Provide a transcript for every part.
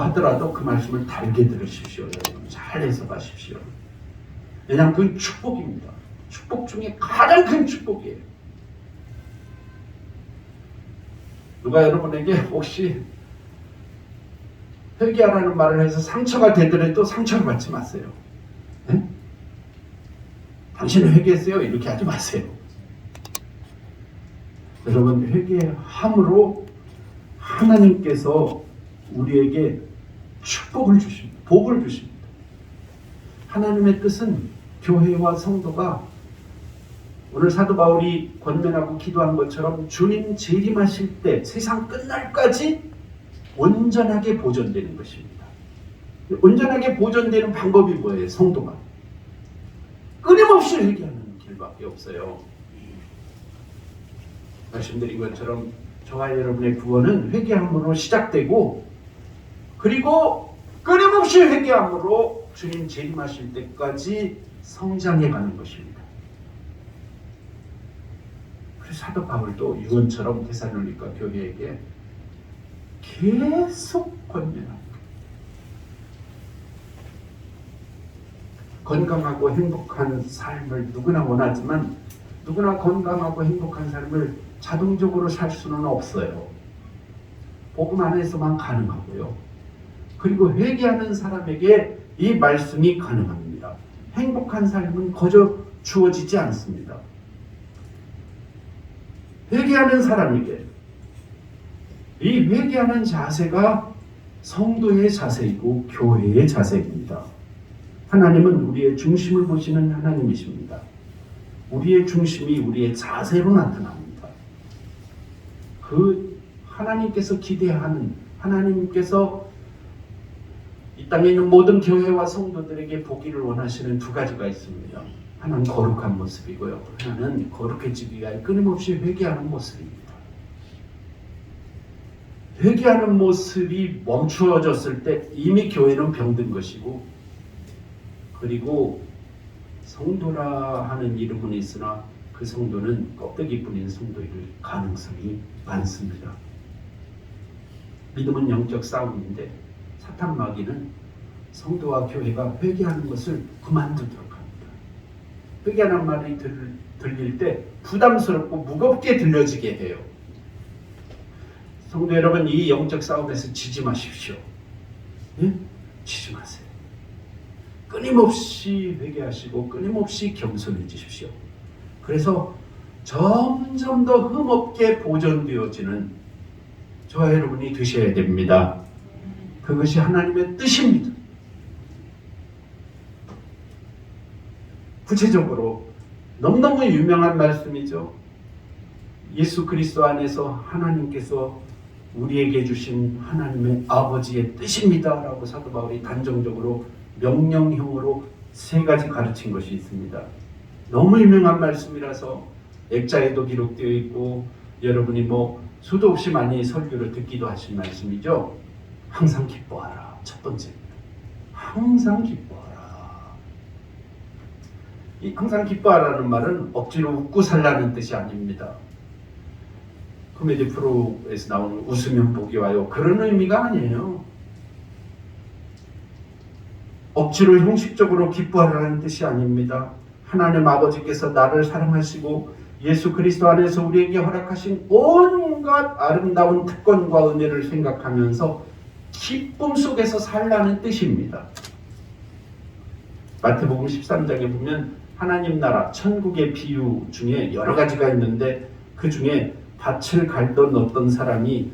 하더라도 그 말씀을 다르게 들으십시오. 여러분 잘 해석하십시오. 왜냐하면 그건 축복입니다. 축복 중에 가장 큰 축복이에요. 누가 여러분에게 혹시 회개하라는 말을 해서 상처가 되더라도 상처를 받지 마세요. 네? 당신은 회개했어요? 이렇게 하지 마세요. 여러분 회개함으로 하나님께서 우리에게 축복을 주십니다. 복을 주십니다. 하나님의 뜻은 교회와 성도가 오늘 사도 바울이 권면하고 기도한 것처럼 주님 재림하실 때 세상 끝날까지 온전하게 보존되는 것입니다. 온전하게 보존되는 방법이 뭐예요? 성도가 끊임없이 회개하는 길밖에 없어요. 말씀드린 것처럼 저와 여러분의 구원은 회개함으로 시작되고 그리고 끊임없이 회개함으로 주님 재림하실 때까지 성장해 가는 것입니다. 그래서 사도 바울도 유언처럼 데살로니가 교회에게 계속 권면합니다. 건강하고 행복한 삶을 누구나 원하지만 누구나 건강하고 행복한 삶을 자동적으로 살 수는 없어요. 복음 안에서만 가능하고요. 그리고 회개하는 사람에게 이 말씀이 가능합니다. 행복한 삶은 거저 주어지지 않습니다. 회개하는 사람에게 이 회개하는 자세가 성도의 자세이고 교회의 자세입니다. 하나님은 우리의 중심을 보시는 하나님이십니다. 우리의 중심이 우리의 자세로 나타납니다. 그 하나님께서 기대하는 하나님께서 이 땅에 있는 모든 교회와 성도들에게 보기를 원하시는 두 가지가 있습니다. 하나는 거룩한 모습이고요. 하나는 거룩해지기 위해 끊임없이 회개하는 모습입니다. 회개하는 모습이 멈추어졌을 때 이미 교회는 병든 것이고 그리고 성도라 하는 이름은 있으나 그 성도는 껍데기뿐인 성도일 가능성이 많습니다. 믿음은 영적 싸움인데 사탄 마귀는 성도와 교회가 회개하는 것을 그만두도록 합니다. 회개하는 말이 들릴 때 부담스럽고 무겁게 들려지게 해요. 성도 여러분, 이 영적 싸움에서 지지 마십시오. 예? 지지 마세요. 끊임없이 회개하시고 끊임없이 겸손해지십시오. 그래서 점점 더 흠없게 보존되어지는 저와 여러분이 되셔야 됩니다. 그것이 하나님의 뜻입니다. 구체적으로 너무너무 유명한 말씀이죠. 예수 그리스도 안에서 하나님께서 우리에게 주신 하나님의 아버지의 뜻입니다 라고 사도 바울이 단정적으로 명령형으로 세 가지 가르친 것이 있습니다. 너무 유명한 말씀이라서 액자에도 기록되어 있고 여러분이 수도 없이 많이 설교를 듣기도 하신 말씀이죠. 항상 기뻐하라. 첫 번째입니다. 항상 기뻐하라. 이 항상 기뻐하라는 말은 억지로 웃고 살라는 뜻이 아닙니다. 코미디 프로에서 나오는 웃으면 복이 와요. 그런 의미가 아니에요. 억지로 형식적으로 기뻐하라는 뜻이 아닙니다. 하나님 아버지께서 나를 사랑하시고 예수 그리스도 안에서 우리에게 허락하신 온갖 아름다운 특권과 은혜를 생각하면서 기쁨 속에서 살라는 뜻입니다. 마태복음 13장에 보면 하나님 나라 천국의 비유 중에 여러 가지가 있는데 그 중에 밭을 갈던 어떤 사람이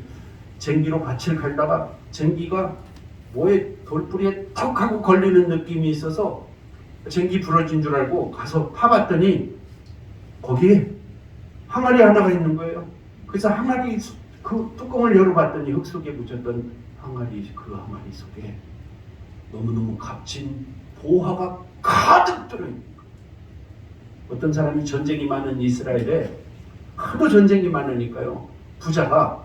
쟁기로 밭을 갈다가 쟁기가 뭐에 돌뿌리에 턱 하고 걸리는 느낌이 있어서 쟁기 부러진 줄 알고 가서 파봤더니 거기에 항아리 하나가 있는 거예요. 그래서 항아리 그 뚜껑을 열어봤더니 흙 속에 묻혔던 항아리 속에 너무너무 값진 보화가 가득 들어있는 거예요. 어떤 사람이 전쟁이 많은 이스라엘에 하도 전쟁이 많으니까요. 부자가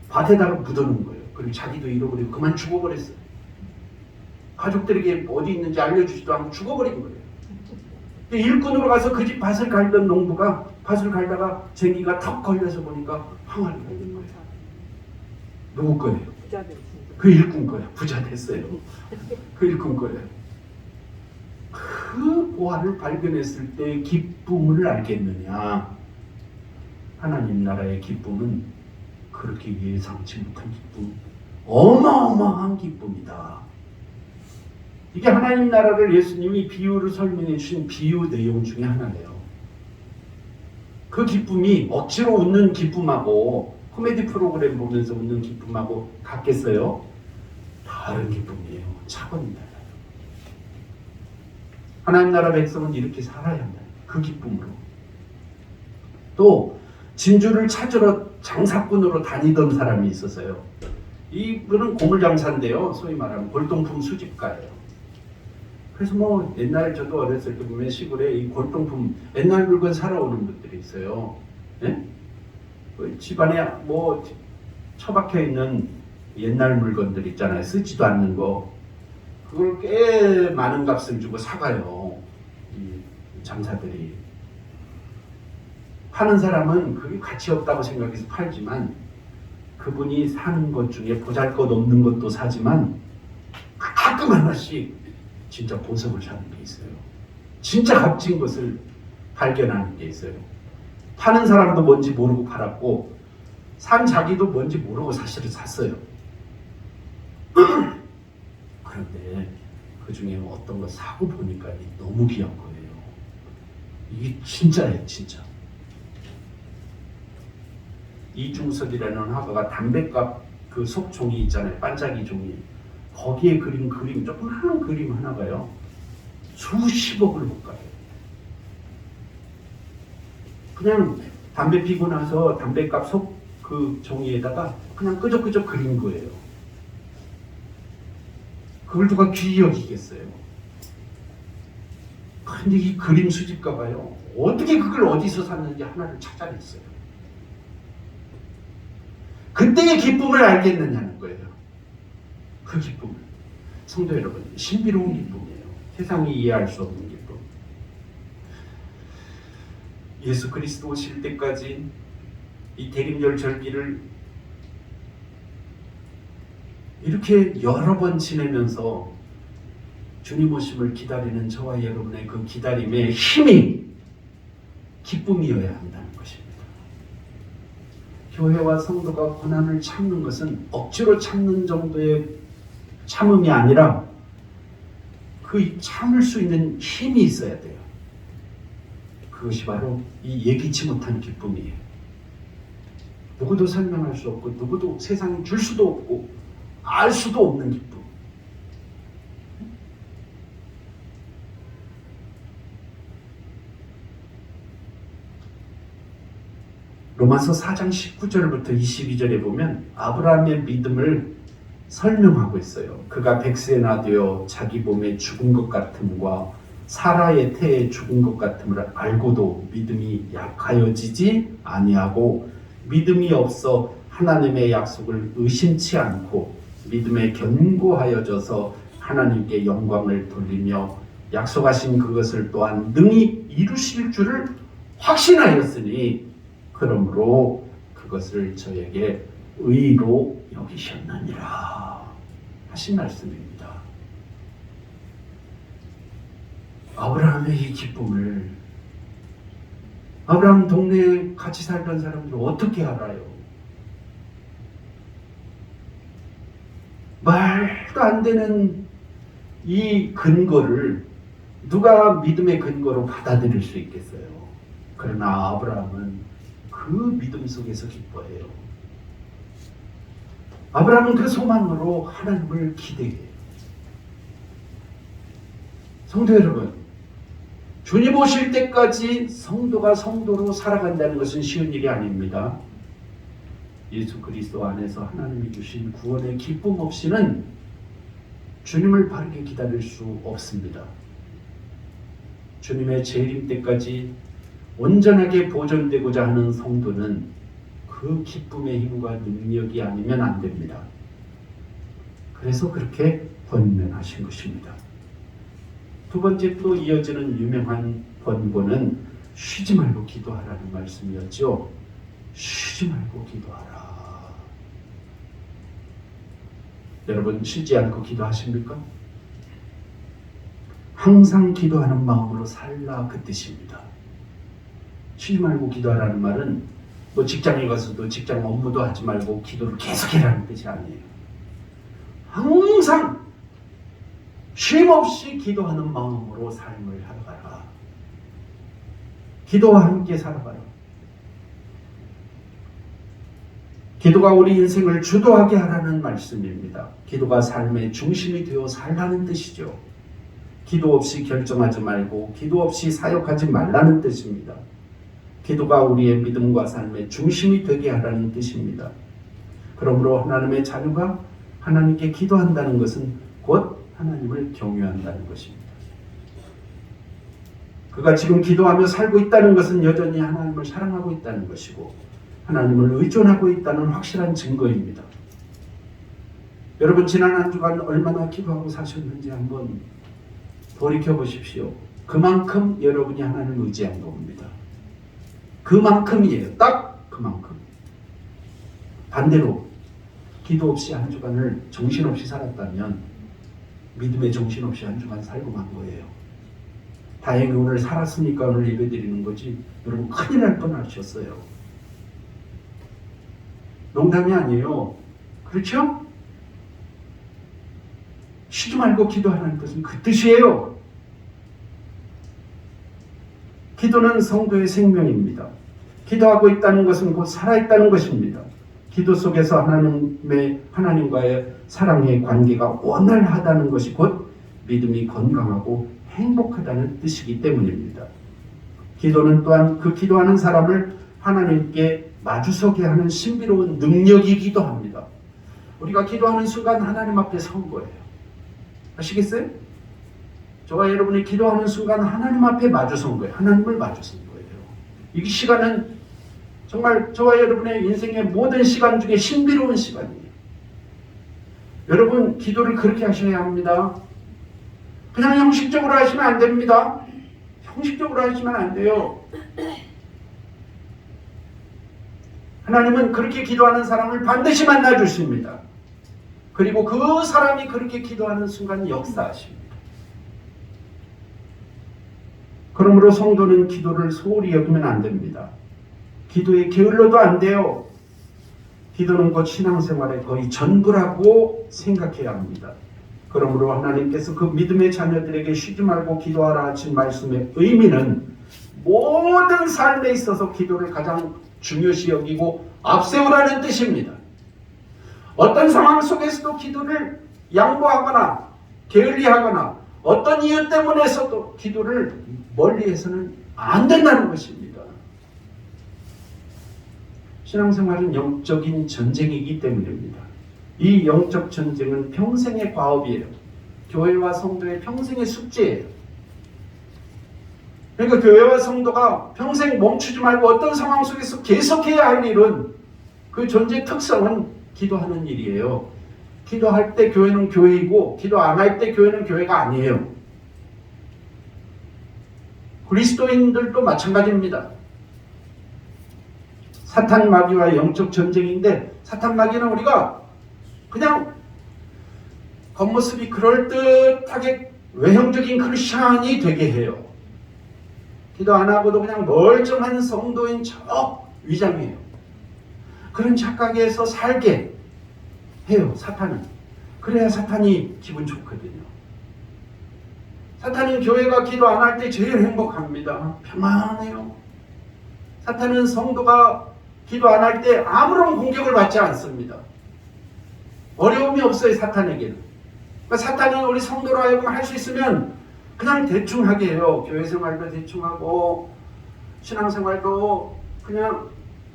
밭에다가 묻어놓은 거예요. 그리고 자기도 잃어버리고 그만 죽어버렸어요. 가족들에게 어디 있는지 알려주지도 않고 죽어버린 거예요. 일꾼으로 가서 그 집 밭을 갈던 농부가 밭을 갈다가 쟁기가 턱 걸려서 보니까 항아리가 있는 거예요. 누구 거예요? 부자들. 그 일꾼 거예요. 부자 됐어요. 그 일꾼 거예요. 그 보화를 발견했을 때 기쁨을 알겠느냐? 하나님 나라의 기쁨은 그렇게 예상치 못한 기쁨, 어마어마한 기쁨이다. 이게 하나님 나라를 예수님이 비유로 설명해 주신 비유 내용 중에 하나예요. 그 기쁨이 억지로 웃는 기쁨하고 코미디 프로그램 보면서 웃는 기쁨하고 같겠어요? 다른 기쁨이에요. 차원이 달라요. 하나님 나라 백성은 이렇게 살아야 한다. 그 기쁨으로. 또 진주를 찾으러 장사꾼으로 다니던 사람이 있었어요. 이분은 고물장사인데요. 소위 말하면 골동품 수집가예요. 그래서 뭐 옛날 저도 어렸을 때 보면 시골에 이 골동품 옛날 물건 사러 오는 분들이 있어요. 예? 집안에 뭐 처박혀 있는 옛날 물건들 있잖아요. 쓰지도 않는 거. 그걸 꽤 많은 값을 주고 사가요. 이 장사들이. 파는 사람은 그게 가치 없다고 생각해서 팔지만 그분이 사는 것 중에 보잘것없는 것도 사지만 가끔 하나씩 진짜 보석을 사는 게 있어요. 진짜 값진 것을 발견하는 게 있어요. 파는 사람도 뭔지 모르고 팔았고 산 자기도 뭔지 모르고 사실은 샀어요. 그런데 그 중에 어떤 거 사고 보니까 너무 귀한 거예요. 이게 진짜예요, 진짜. 이중섭이라는 화가가 담뱃값 그 속종이 있잖아요. 반짝이 종이. 거기에 그린 그림, 조그마한 그림 하나가요. 수십억을 못 가요. 그냥 담배 피고 나서 담뱃값 속 그 종이에다가 그냥 끄적끄적 그린 거예요. 그걸 누가 귀히 여기겠어요. 근데 이 그림 수집가가요. 어떻게 그걸 어디서 샀는지 하나를 찾아냈어요. 그때의 기쁨을 알겠느냐는 거예요. 그 기쁨을. 성도 여러분, 신비로운 기쁨이에요. 세상이 이해할 수 없는 기쁨. 예수 그리스도 오실 때까지 이 대림절 절기를 이렇게 여러 번 지내면서 주님 오심을 기다리는 저와 여러분의 그 기다림의 힘이 기쁨이어야 한다는 것입니다. 교회와 성도가 고난을 참는 것은 억지로 참는 정도의 참음이 아니라 그 참을 수 있는 힘이 있어야 돼요. 그것이 바로 이 예기치 못한 기쁨이에요. 누구도 설명할 수 없고 누구도 세상에 줄 수도 없고 알 수도 없는 기쁨. 로마서 4장 19절부터 22절에 보면 아브라함의 믿음을 설명하고 있어요. 그가 백세나 되어 자기 몸에 죽은 것 같음과 사라의 태에 죽은 것 같음을 알고도 믿음이 약하여지지 아니하고 믿음이 없어 하나님의 약속을 의심치 않고 믿음에 견고하여져서 하나님께 영광을 돌리며 약속하신 그것을 또한 능히 이루실 줄을 확신하였으니 그러므로 그것을 저에게 의로 여기셨느니라 하신 말씀입니다. 아브라함의 이 기쁨을 아브라함 동네에 같이 살던 사람들은 어떻게 알아요? 말도 안 되는 이 근거를 누가 믿음의 근거로 받아들일 수 있겠어요? 그러나 아브라함은 그 믿음 속에서 기뻐해요. 아브라함은 그 소망으로 하나님을 기대해요. 성도 여러분, 주님 오실 때까지 성도가 성도로 살아간다는 것은 쉬운 일이 아닙니다. 예수 그리스도 안에서 하나님이 주신 구원의 기쁨 없이는 주님을 바르게 기다릴 수 없습니다. 주님의 재림 때까지 온전하게 보존되고자 하는 성도는 그 기쁨의 힘과 능력이 아니면 안 됩니다. 그래서 그렇게 권면하신 것입니다. 두 번째 또 이어지는 유명한 번고는 쉬지 말고 기도하라는 말씀이었죠. 쉬지 말고 기도하라. 여러분 쉬지 않고 기도하십니까? 항상 기도하는 마음으로 살라 그 뜻입니다. 쉬지 말고 기도하라는 말은 뭐 직장에 가서도 직장 업무도 하지 말고 기도를 계속해라는 뜻이 아니에요. 항상 쉼없이 기도하는 마음으로 삶을 살아가라. 기도와 함께 살아가라. 기도가 우리 인생을 주도하게 하라는 말씀입니다. 기도가 삶의 중심이 되어 살라는 뜻이죠. 기도 없이 결정하지 말고 기도 없이 사역하지 말라는 뜻입니다. 기도가 우리의 믿음과 삶의 중심이 되게 하라는 뜻입니다. 그러므로 하나님의 자녀가 하나님께 기도한다는 것은 곧 하나님을 경외한다는 것입니다. 그가 지금 기도하며 살고 있다는 것은 여전히 하나님을 사랑하고 있다는 것이고 하나님을 의존하고 있다는 확실한 증거입니다. 여러분 지난 한 주간 얼마나 기도하고 사셨는지 한번 돌이켜보십시오. 그만큼 여러분이 하나님을 의지한 겁니다. 그만큼이에요. 딱 그만큼. 반대로 기도 없이 한 주간을 정신없이 살았다면 믿음의 정신없이 한 주간 살고 만 거예요. 다행히 오늘 살았으니까 오늘 예배드리는 거지 여러분 큰일 날 뻔하셨어요. 농담이 아니에요. 그렇죠? 쉬지 말고 기도하는 것은 그 뜻이에요. 기도는 성도의 생명입니다. 기도하고 있다는 것은 곧 살아있다는 것입니다. 기도 속에서 하나님과의 사랑의 관계가 원활하다는 것이 곧 믿음이 건강하고 행복하다는 뜻이기 때문입니다. 기도는 또한 그 기도하는 사람을 하나님께 마주서게 하는 신비로운 능력이기도 합니다. 우리가 기도하는 순간 하나님 앞에 선 거예요. 아시겠어요? 저와 여러분이 기도하는 순간 하나님 앞에 마주선 거예요. 하나님을 마주선 거예요. 이 시간은 정말 저와 여러분의 인생의 모든 시간 중에 신비로운 시간이에요. 여러분 기도를 그렇게 하셔야 합니다. 그냥 형식적으로 하시면 안 됩니다. 형식적으로 하시면 안 돼요. 하나님은 그렇게 기도하는 사람을 반드시 만나 주십니다. 그리고 그 사람이 그렇게 기도하는 순간 역사하십니다. 그러므로 성도는 기도를 소홀히 여기면 안 됩니다. 기도에 게을러도 안 돼요. 기도는 곧 신앙생활의 거의 전부라고 생각해야 합니다. 그러므로 하나님께서 그 믿음의 자녀들에게 쉬지 말고 기도하라 하신 말씀의 의미는 모든 삶에 있어서 기도를 가장 중요시 여기고 앞세우라는 뜻입니다. 어떤 상황 속에서도 기도를 양보하거나 게을리하거나 어떤 이유 때문에서도 기도를 멀리해서는 안 된다는 것입니다. 신앙생활은 영적인 전쟁이기 때문입니다. 이 영적 전쟁은 평생의 과업이에요. 교회와 성도의 평생의 숙제예요. 그러니까 교회와 성도가 평생 멈추지 말고 어떤 상황 속에서 계속해야 할 일은 그 존재의 특성은 기도하는 일이에요. 기도할 때 교회는 교회이고 기도 안 할 때 교회는 교회가 아니에요. 그리스도인들도 마찬가지입니다. 사탄 마귀와 영적 전쟁인데 사탄 마귀는 우리가 그냥 겉모습이 그럴듯하게 외형적인 크리스찬이 되게 해요. 기도 안 하고도 그냥 멀쩡한 성도인 척 위장해요. 그런 착각에서 살게 해요. 사탄은. 그래야 사탄이 기분 좋거든요. 사탄은 교회가 기도 안 할 때 제일 행복합니다. 평안해요. 사탄은 성도가 기도 안 할 때 아무런 공격을 받지 않습니다. 어려움이 없어요. 사탄에게는. 그러니까 사탄이 우리 성도로 하여금 할 수 있으면 그냥 대충 하게 해요. 교회 생활도 대충 하고 신앙 생활도 그냥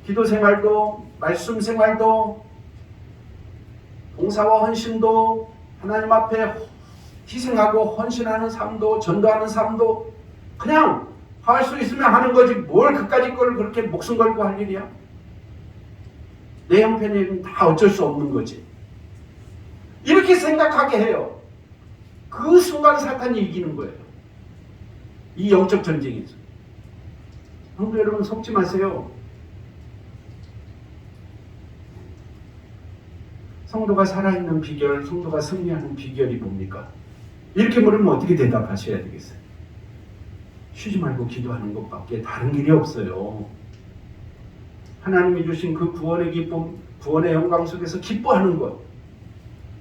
기도 생활도 말씀 생활도 봉사와 헌신도 하나님 앞에 희생하고 헌신하는 삶도 전도하는 삶도 그냥 할 수 있으면 하는 거지 뭘 그까짓 걸 그렇게 목숨 걸고 할 일이야? 내 형편에는 다 어쩔 수 없는 거지. 이렇게 생각하게 해요. 그 순간 사탄이 이기는 거예요. 이 영적 전쟁에서. 성도 여러분 속지 마세요. 성도가 살아있는 비결, 성도가 승리하는 비결이 뭡니까? 이렇게 물으면 어떻게 대답하셔야 되겠어요? 쉬지 말고 기도하는 것밖에 다른 길이 없어요. 하나님이 주신 그 구원의 기쁨, 구원의 영광 속에서 기뻐하는 것,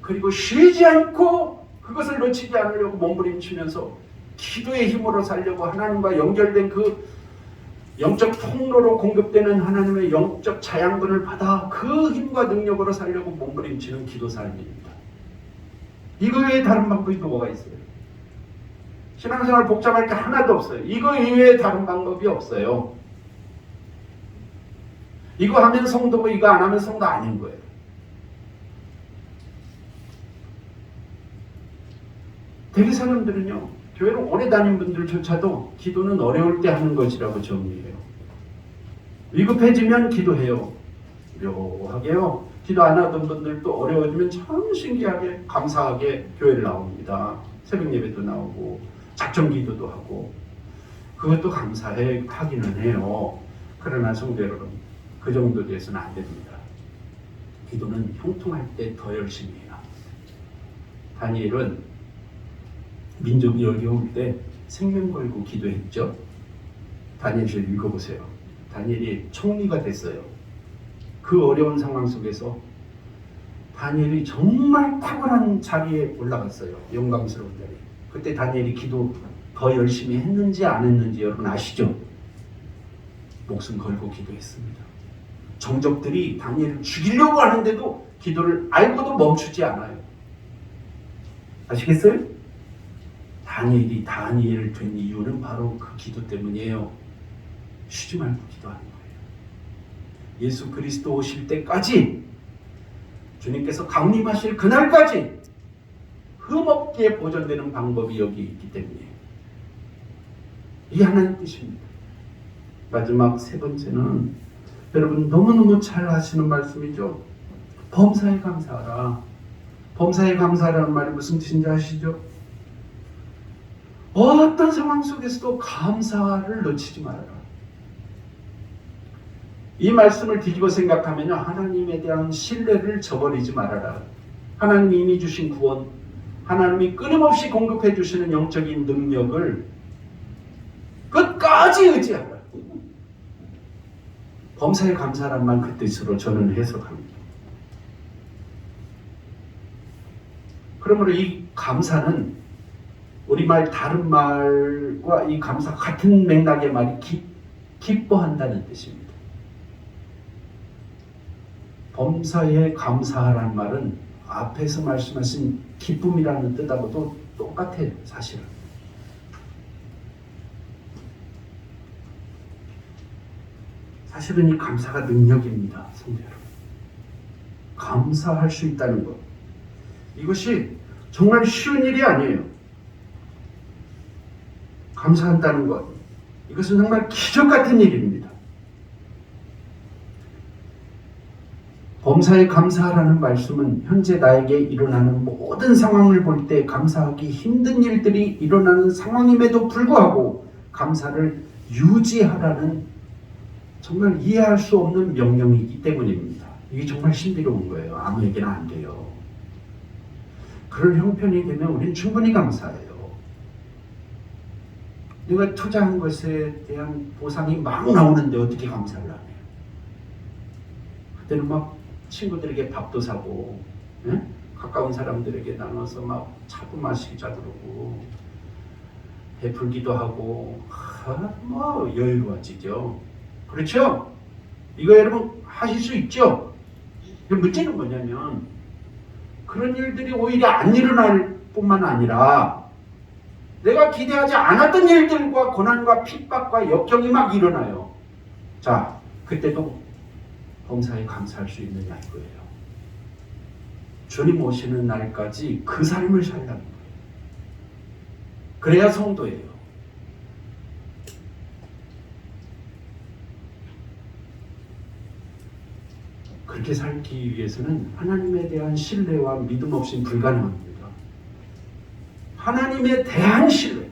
그리고 쉬지 않고 그것을 놓치지 않으려고 몸부림치면서 기도의 힘으로 살려고 하나님과 연결된 그 영적 통로로 공급되는 하나님의 영적 자양분을 받아 그 힘과 능력으로 살려고 몸부림치는 기도 삶입니다. 이거 외에 다른 방법이 뭐가 있어요? 신앙생활 복잡할 게 하나도 없어요. 이거 이외에 다른 방법이 없어요. 이거 하면 성도고 이거 안 하면 성도 아닌 거예요. 대개 사람들은요, 교회를 오래 다닌 분들조차도 기도는 어려울 때 하는 것이라고 정리해요. 위급해지면 기도해요. 묘하게요. 기도 안 하던 분들도 어려워지면 참 신기하게 감사하게 교회를 나옵니다. 새벽 예배도 나오고 작정 기도도 하고 그것도 감사해 하기는 해요. 그러나 성도 여러분, 그 정도 돼서는 안 됩니다. 기도는 형통할 때 더 열심히 해요. 다니엘은 민족이 어려울 때 생명 걸고 기도했죠. 다니엘을 읽어보세요. 다니엘이 총리가 됐어요. 그 어려운 상황 속에서 다니엘이 정말 탁월한 자리에 올라갔어요. 영광스러운 자리. 그때 다니엘이 기도 더 열심히 했는지 안 했는지 여러분 아시죠? 목숨 걸고 기도했습니다. 정적들이 다니엘을 죽이려고 하는데도 기도를 알고도 멈추지 않아요. 아시겠어요? 다니엘이 다니엘 된 이유는 바로 그 기도 때문이에요. 쉬지 말고 기도하는 거예요. 예수 그리스도 오실 때까지, 주님께서 강림하실 그날까지 흠없게 보존되는 방법이 여기 있기 때문이에요. 이 하나님 뜻입니다. 마지막 세 번째는 여러분 너무너무 잘 하시는 말씀이죠. 범사에 감사하라. 범사에 감사하라는 말이 무슨 뜻인지 아시죠? 어떤 상황 속에서도 감사를 놓치지 말아라. 이 말씀을 뒤집어 생각하면 하나님에 대한 신뢰를 저버리지 말아라. 하나님이 이미 주신 구원, 하나님이 끊임없이 공급해 주시는 영적인 능력을 끝까지 의지하라. 범사에 감사란 말 그 뜻으로 저는 해석합니다. 그러므로 이 감사는 우리말 다른 말과 이 감사 같은 맥락의 말이 기뻐한다는 뜻입니다. 범사에 감사하라는 말은 앞에서 말씀하신 기쁨이라는 뜻하고도 똑같아요. 사실은. 사실은 이 감사가 능력입니다. 성도 여러분. 감사할 수 있다는 것. 이것이 정말 쉬운 일이 아니에요. 감사한다는 것. 이것은 정말 기적 같은 일입니다. 범사에 감사하라는 말씀은 현재 나에게 일어나는 모든 상황을 볼 때 감사하기 힘든 일들이 일어나는 상황임에도 불구하고 감사를 유지하라는 정말 이해할 수 없는 명령이기 때문입니다. 이게 정말 신비로운 거예요. 아무에게나 안 돼요. 그럴 형편이 되면 우리는 충분히 감사해요. 내가 투자한 것에 대한 보상이 막 나오는데 어떻게 감사를 안 해요? 그때는 막 친구들에게 밥도 사고, 예? 가까운 사람들에게 나눠서 막 차도 마시자 그러고, 베풀기도 하고, 뭐 여유로워지죠. 그렇죠? 이거 여러분 하실 수 있죠? 문제는 뭐냐면 그런 일들이 오히려 안 일어날 뿐만 아니라 내가 기대하지 않았던 일들과 고난과 핍박과 역경이 막 일어나요. 자, 그때도 범사에 감사할 수 있느냐 이거예요. 주님 오시는 날까지 그 삶을 살라는 거예요. 그래야 성도예요. 그렇게 살기 위해서는 하나님에 대한 신뢰와 믿음 없이는 불가능합니다. 하나님에 대한 신뢰,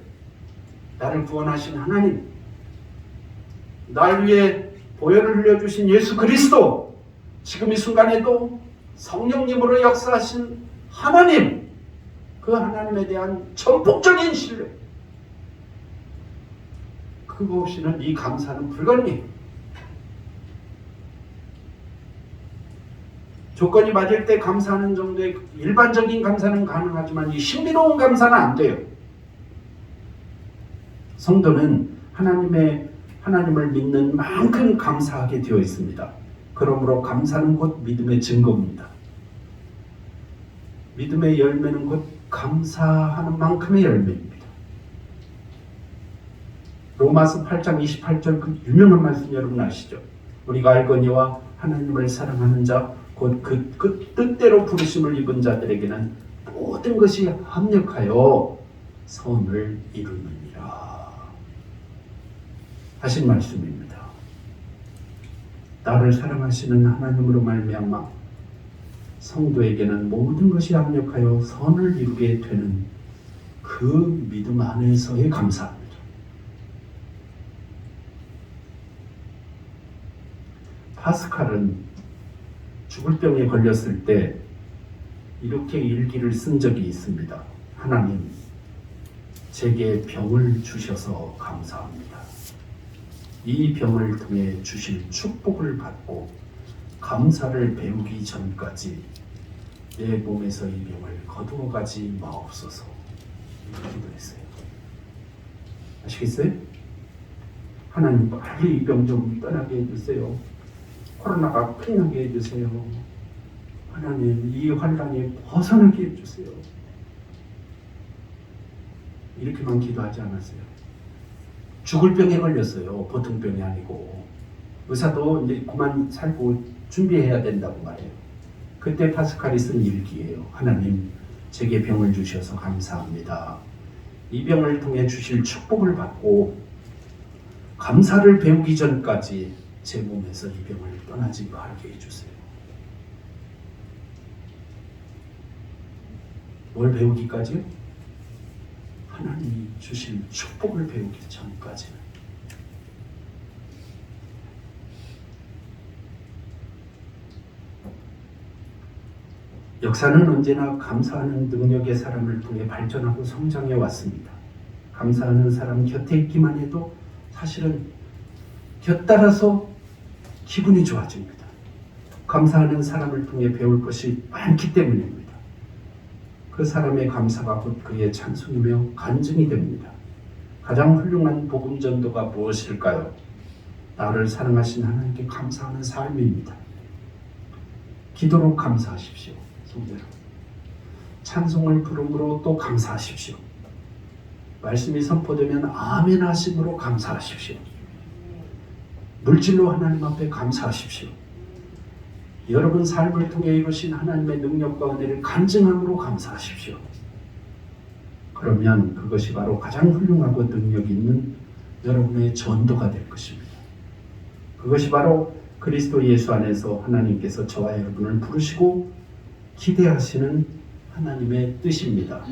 나를 구원하신 하나님, 날 위해 보혈을 흘려주신 예수 그리스도, 지금 이 순간에도 성령님으로 역사하신 하나님, 그 하나님에 대한 전폭적인 신뢰, 그거 없이는 이 감사는 불가능해요. 조건이 맞을 때 감사하는 정도의 일반적인 감사는 가능하지만 이 신비로운 감사는 안 돼요. 성도는 하나님을 믿는 만큼 감사하게 되어 있습니다. 그러므로 감사는 곧 믿음의 증거입니다. 믿음의 열매는 곧 감사하는 만큼의 열매입니다. 로마서 8장 28절 그 유명한 말씀 여러분 아시죠? 우리가 알거니와 하나님을 사랑하는 자 곧 그 뜻대로 부르심을 입은 자들에게는 모든 것이 합력하여 선을 이루느니라 하신 말씀입니다. 나를 사랑하시는 하나님으로 말미암아 성도에게는 모든 것이 합력하여 선을 이루게 되는 그 믿음 안에서의 감사합니다. 파스칼은 죽을 병에 걸렸을 때 이렇게 일기를 쓴 적이 있습니다. 하나님, 제게 병을 주셔서 감사합니다. 이 병을 통해 주실 축복을 받고 감사를 배우기 전까지 내 몸에서 이 병을 거두어가지 마옵소서. 이렇게 기도했어요. 아시겠어요? 하나님 빨리 이 병 좀 떠나게 해주세요. 코로나가 끝나게 해주세요. 하나님 이 환란이 벗어나게 해주세요. 이렇게만 기도하지 않았어요. 죽을 병에 걸렸어요. 보통 병이 아니고. 의사도 이제 그만 살고 준비해야 된다고 말해요. 그때 파스칼이 쓴 일기예요. 하나님 제게 병을 주셔서 감사합니다. 이 병을 통해 주실 축복을 받고 감사를 배우기 전까지 제 몸에서 이 병을 떠나지 말게 해주세요. 뭘 배우기까지요? 하나님이 주신 축복을 배우기 전까지는. 역사는 언제나 감사하는 능력의 사람을 통해 발전하고 성장해 왔습니다. 감사하는 사람 곁에 있기만 해도 사실은 곁따라서 기분이 좋아집니다. 감사하는 사람을 통해 배울 것이 많기 때문입니다. 그 사람의 감사가 곧 그의 찬송이며 간증이 됩니다. 가장 훌륭한 복음 전도가 무엇일까요? 나를 사랑하신 하나님께 감사하는 삶입니다. 기도로 감사하십시오. 성도여러분. 찬송을 부름으로 또 감사하십시오. 말씀이 선포되면 아멘 하심으로 감사하십시오. 물질로 하나님 앞에 감사하십시오. 여러분 삶을 통해 이루신 하나님의 능력과 은혜를 간증함으로 감사하십시오. 그러면 그것이 바로 가장 훌륭하고 능력 있는 여러분의 전도가 될 것입니다. 그것이 바로 그리스도 예수 안에서 하나님께서 저와 여러분을 부르시고 기대하시는 하나님의 뜻입니다.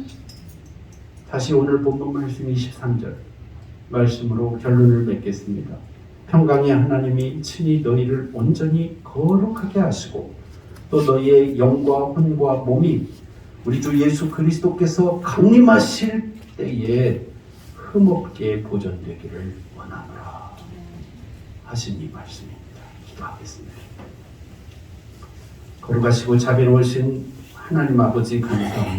다시 오늘 본문 말씀 23절 말씀으로 결론을 맺겠습니다. 평강의 하나님이 친히 너희를 온전히 거룩하게 하시고 또 너희의 영과 혼과 몸이 우리 주 예수 그리스도께서 강림하실 때에 흠없게 보존되기를 원하노라 하신 이 말씀입니다. 기도하겠습니다. 거룩하시고 자비로우신 하나님 아버지 감사합니다.